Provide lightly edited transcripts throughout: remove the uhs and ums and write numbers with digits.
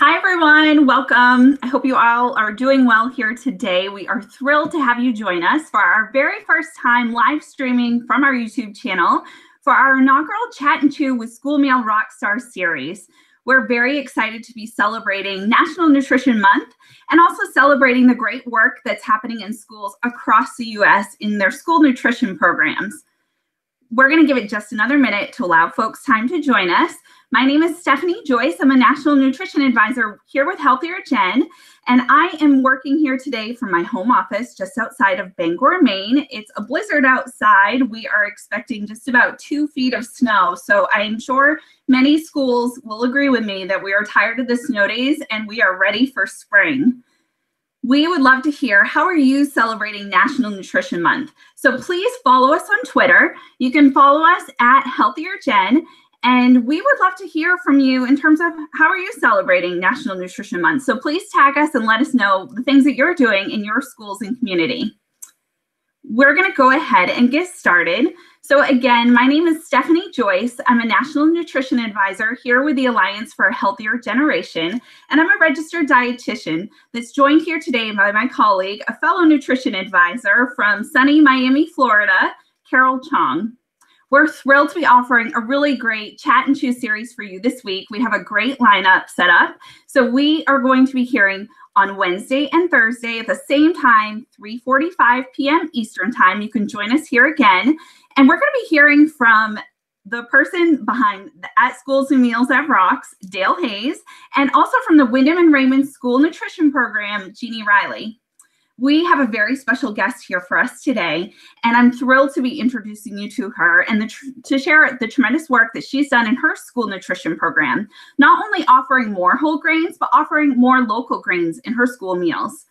Hi, everyone. Welcome. I hope you all are doing well here today. We are thrilled to have you join us for our very first time live streaming from our YouTube channel for our inaugural Chat and Chew with School Meal Rockstars series. We're very excited to be celebrating National Nutrition Month and also celebrating the great work that's happening in schools across the U.S. in their school nutrition programs. We're going to give it just another minute to allow folks time to join us. My name is Stephanie Joyce. I'm a National Nutrition Advisor here with Healthier Gen, and I am working here today from my home office just outside of Bangor, Maine. It's a blizzard outside. We are expecting just about 2 feet of snow, so I'm sure many schools will agree with me that we are tired of the snow days and we are ready for spring. We would love to hear, how are you celebrating National Nutrition Month? So please follow us on Twitter. You can follow us at Healthier Gen, and we would love to hear from you in terms of how are you celebrating National Nutrition Month. So please tag us and let us know the things that you're doing in your schools and community. We're going to go ahead and get started. So again, my name is Stephanie Joyce. I'm a National Nutrition Advisor here with the Alliance for a Healthier Generation, and I'm a registered dietitian that's joined here today by my colleague, a fellow nutrition advisor from sunny Miami, Florida, Carol Chong. We're thrilled to be offering a really great Chat and Chew series for you this week. We have a great lineup set up. So we are going to be hearing on Wednesday and Thursday at the same time, 3:45 p.m. Eastern Time. You can join us here again. And we're going to be hearing from the person behind the At Schools and Meals at Rocks, Dale Hayes, and also from the Wyndham and Raymond School Nutrition Program, Jeannie Riley. We have a very special guest here for us today, and I'm thrilled to be introducing you to her and to share the tremendous work that she's done in her school nutrition program, not only offering more whole grains, but offering more local grains in her school meals.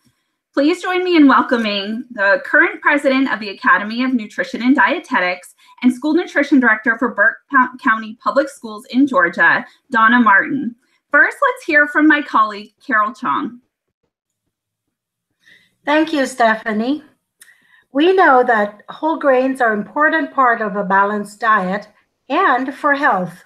Please join me in welcoming the current president of the Academy of Nutrition and Dietetics and school nutrition director for Burke County Public Schools in Georgia, Donna Martin. First, let's hear from my colleague, Carol Chong. Thank you, Stephanie. We know that whole grains are an important part of a balanced diet and for health.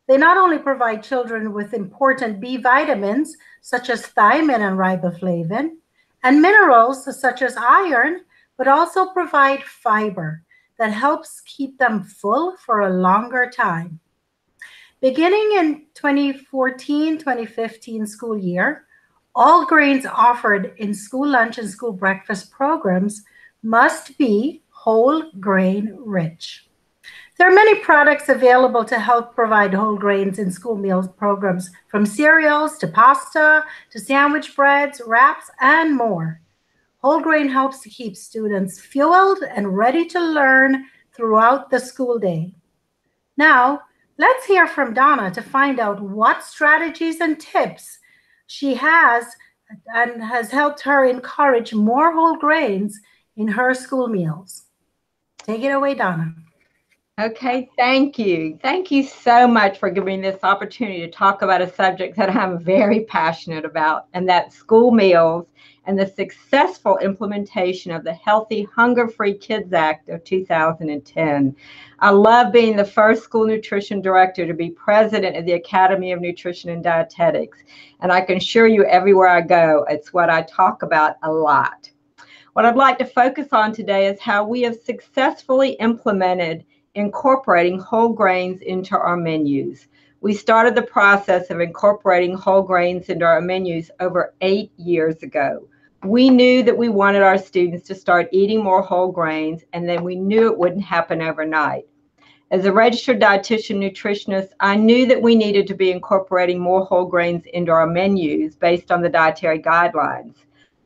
They not only provide children with important B vitamins, such as thiamine and riboflavin, and minerals such as iron, but also provide fiber that helps keep them full for a longer time. Beginning in 2014-2015 school year, all grains offered in school lunch and school breakfast programs must be whole grain rich. There are many products available to help provide whole grains in school meal programs, from cereals to pasta to sandwich breads, wraps, and more. Whole grain helps to keep students fueled and ready to learn throughout the school day. Now, let's hear from Donna to find out what strategies and tips she has and has helped her encourage more whole grains in her school meals. Take it away, Donna. Okay, thank you. Thank you so much for giving me this opportunity to talk about a subject that I'm very passionate about, and that's school meals and the successful implementation of the Healthy Hunger-Free Kids Act of 2010. I love being the first school nutrition director to be president of the Academy of Nutrition and Dietetics, and I can assure you everywhere I go, it's what I talk about a lot. What I'd like to focus on today is how we have successfully implemented incorporating whole grains into our menus. We started the process of incorporating whole grains into our menus over 8 years ago. We knew that we wanted our students to start eating more whole grains, and then we knew it wouldn't happen overnight. As a registered dietitian nutritionist, I knew that we needed to be incorporating more whole grains into our menus based on the dietary guidelines.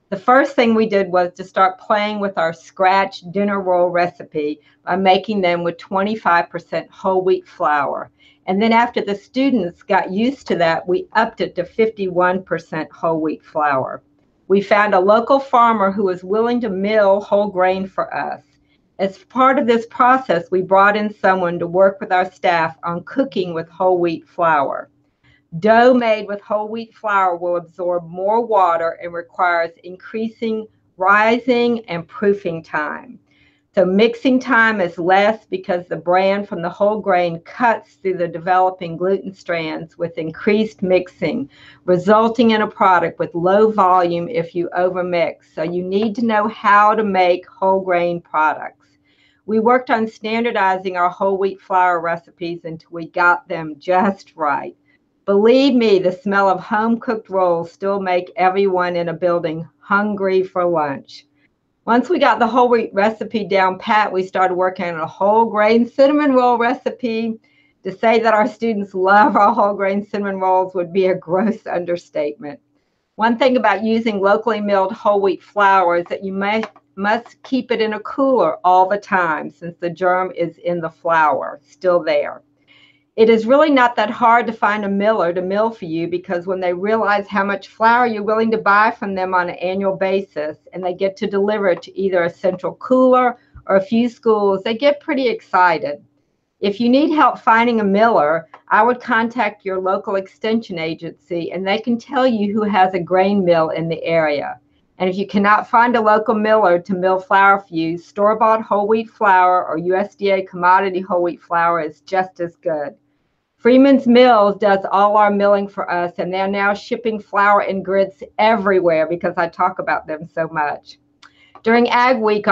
The first thing we did was to start playing with our scratch dinner roll recipe by making them with 25% whole wheat flour. And then after the students got used to that, we upped it to 51% whole wheat flour. We found a local farmer who was willing to mill whole grain for us. As part of this process, we brought in someone to work with our staff on cooking with whole wheat flour. Dough made with whole wheat flour will absorb more water and requires increasing rising and proofing time. So mixing time is less because the bran from the whole grain cuts through the developing gluten strands with increased mixing, resulting in a product with low volume if you overmix. So you need to know how to make whole grain products. We worked on standardizing our whole wheat flour recipes until we got them just right. Believe me, the smell of home-cooked rolls still make everyone in a building hungry for lunch. Once we got the whole wheat recipe down pat, we started working on a whole grain cinnamon roll recipe. To say that our students love our whole grain cinnamon rolls would be a gross understatement. One thing about using locally milled whole wheat flour is that you must keep it in a cooler all the time, since the germ is in the flour, still there. It is really not that hard to find a miller to mill for you, because when they realize how much flour you're willing to buy from them on an annual basis, and they get to deliver it to either a central cooler or a few schools, they get pretty excited. If you need help finding a miller, I would contact your local extension agency, and they can tell you who has a grain mill in the area. And if you cannot find a local miller to mill flour for you, store-bought whole wheat flour or USDA commodity whole wheat flour is just as good. Freeman's Mills does all our milling for us, and they're now shipping flour and grits everywhere because I talk about them so much. During Ag Week,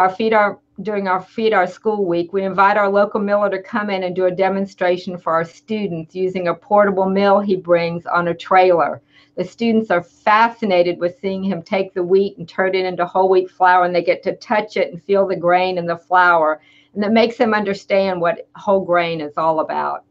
during our Feed Our School Week, we invite our local miller to come in and do a demonstration for our students using a portable mill he brings on a trailer. The students are fascinated with seeing him take the wheat and turn it into whole wheat flour, and they get to touch it and feel the grain in the flour, and that makes them understand what whole grain is all about.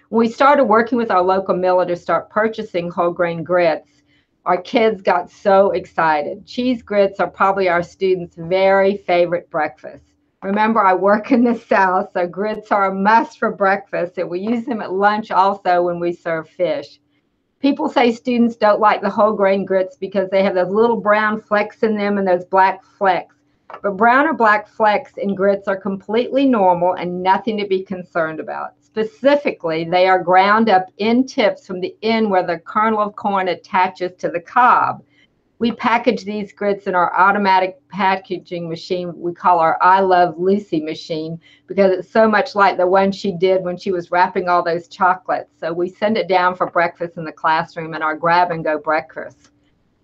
When we started working with our local miller to start purchasing whole grain grits, our kids got so excited. Cheese grits are probably our students' very favorite breakfast. Remember, I work in the South, so grits are a must for breakfast, and we use them at lunch also when we serve fish. People say students don't like the whole grain grits because they have those little brown flecks in them and those black flecks. But brown or black flecks in grits are completely normal and nothing to be concerned about. Specifically, they are ground up in tips from the end where the kernel of corn attaches to the cob. We package these grits in our automatic packaging machine we call our I Love Lucy machine, because it's so much like the one she did when she was wrapping all those chocolates. So we send it down for breakfast in the classroom in our grab-and-go breakfast.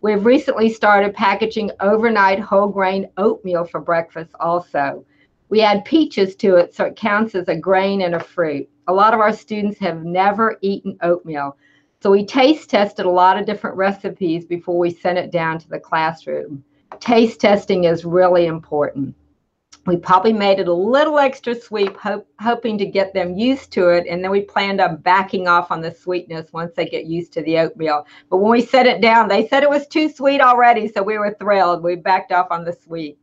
We've recently started packaging overnight whole grain oatmeal for breakfast also. We add peaches to it so it counts as a grain and a fruit. A lot of our students have never eaten oatmeal, so we taste tested a lot of different recipes before we sent it down to the classroom. Taste testing is really important. We probably made it a little extra sweet, hoping to get them used to it, and then we planned on backing off on the sweetness once they get used to the oatmeal. But when we set it down, they said it was too sweet already, so we were thrilled. We backed off on the sweet.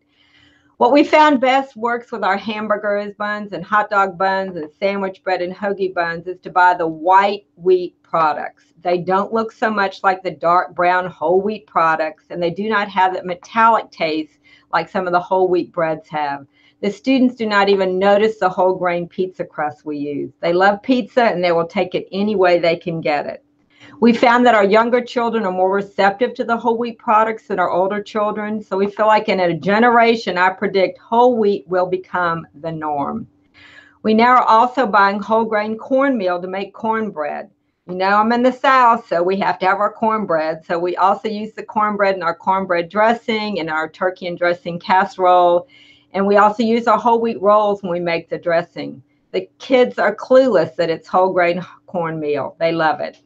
What we found best works with our hamburgers buns and hot dog buns and sandwich bread and hoagie buns is to buy the white wheat products. They don't look so much like the dark brown whole wheat products, and they do not have that metallic taste like some of the whole wheat breads have. The students do not even notice the whole grain pizza crust we use. They love pizza, and they will take it any way they can get it. We found that our younger children are more receptive to the whole wheat products than our older children, so we feel like in a generation, I predict whole wheat will become the norm. We now are also buying whole grain cornmeal to make cornbread. You know, I'm in the South, so we have to have our cornbread. So we also use the cornbread in our cornbread dressing and our turkey and dressing casserole. And we also use our whole wheat rolls when we make the dressing. The kids are clueless that it's whole grain cornmeal. They love it.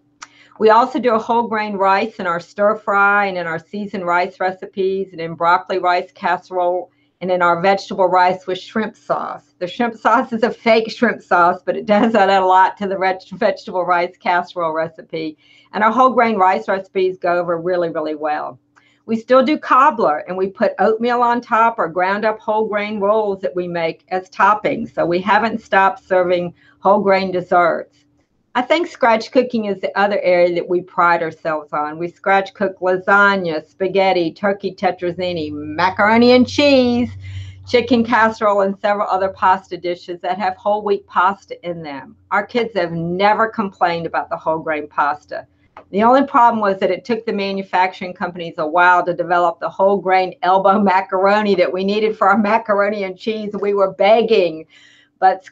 We also do a whole grain rice in our stir fry and in our seasoned rice recipes and in broccoli rice casserole and in our vegetable rice with shrimp sauce. The shrimp sauce is a fake shrimp sauce, but it does add a lot to the vegetable rice casserole recipe. And our whole grain rice recipes go over really, really well. We still do cobbler, and we put oatmeal on top or ground up whole grain rolls that we make as toppings. So we haven't stopped serving whole grain desserts. I think scratch cooking is the other area that we pride ourselves on. We scratch cook lasagna, spaghetti, turkey tetrazzini, macaroni and cheese, chicken casserole, and several other pasta dishes that have whole wheat pasta in them. Our kids have never complained about the whole grain pasta. The only problem was that it took the manufacturing companies a while to develop the whole grain elbow macaroni that we needed for our macaroni and cheese. We were begging. But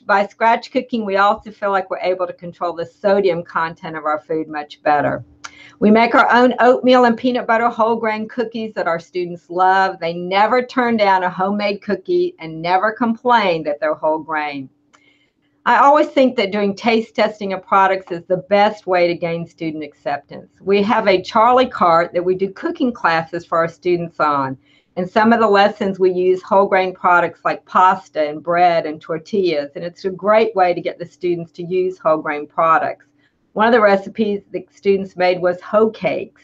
by scratch cooking, we also feel like we're able to control the sodium content of our food much better. We make our own oatmeal and peanut butter whole grain cookies that our students love. They never turn down a homemade cookie and never complain that they're whole grain. I always think that doing taste testing of products is the best way to gain student acceptance. We have a Charlie cart that we do cooking classes for our students on. In some of the lessons, we use whole grain products like pasta and bread and tortillas, and it's a great way to get the students to use whole grain products. One of the recipes the students made was hoe cakes.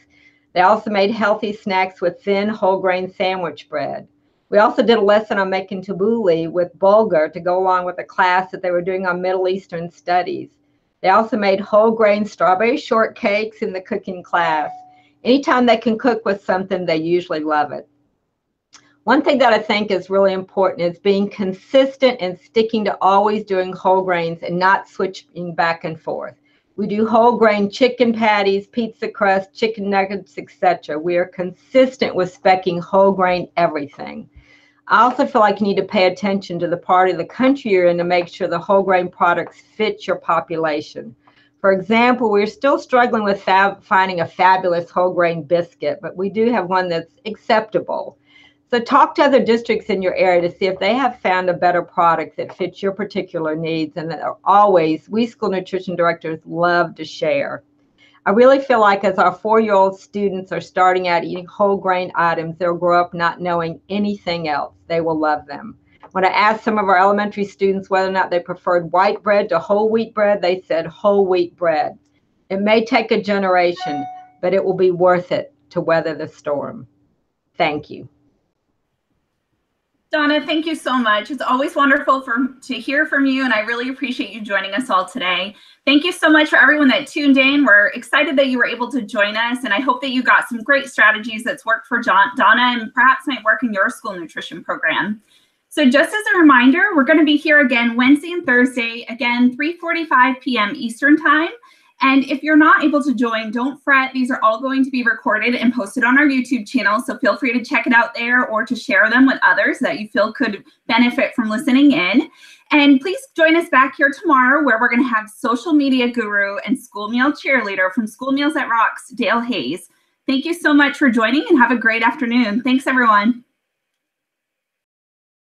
They also made healthy snacks with thin whole grain sandwich bread. We also did a lesson on making tabbouleh with bulgur to go along with a class that they were doing on Middle Eastern studies. They also made whole grain strawberry shortcakes in the cooking class. Anytime they can cook with something, they usually love it. One thing that I think is really important is being consistent and sticking to always doing whole grains and not switching back and forth. We do whole grain chicken patties, pizza crust, chicken nuggets, etc. We are consistent with speccing whole grain everything. I also feel like you need to pay attention to the part of the country you're in to make sure the whole grain products fit your population. For example, we're still struggling with finding a fabulous whole grain biscuit, but we do have one that's acceptable. So talk to other districts in your area to see if they have found a better product that fits your particular needs, and that are always, we school nutrition directors love to share. I really feel like as our 4-year-old students are starting out eating whole grain items, they'll grow up not knowing anything else. They will love them. When I asked some of our elementary students whether or not they preferred white bread to whole wheat bread, they said whole wheat bread. It may take a generation, but it will be worth it to weather the storm. Thank you. Donna, thank you so much. It's always wonderful to hear from you, and I really appreciate you joining us all today. Thank you so much for everyone that tuned in. We're excited that you were able to join us, and I hope that you got some great strategies that's worked for Donna and perhaps might work in your school nutrition program. So just as a reminder, we're going to be here again Wednesday and Thursday, again 3:45 p.m. Eastern Time. And if you're not able to join, don't fret. These are all going to be recorded and posted on our YouTube channel, so feel free to check it out there or to share them with others that you feel could benefit from listening in. And please join us back here tomorrow, where we're going to have social media guru and school meal cheerleader from School Meals at Rocks, Dale Hayes. Thank you so much for joining, and have a great afternoon. Thanks, everyone.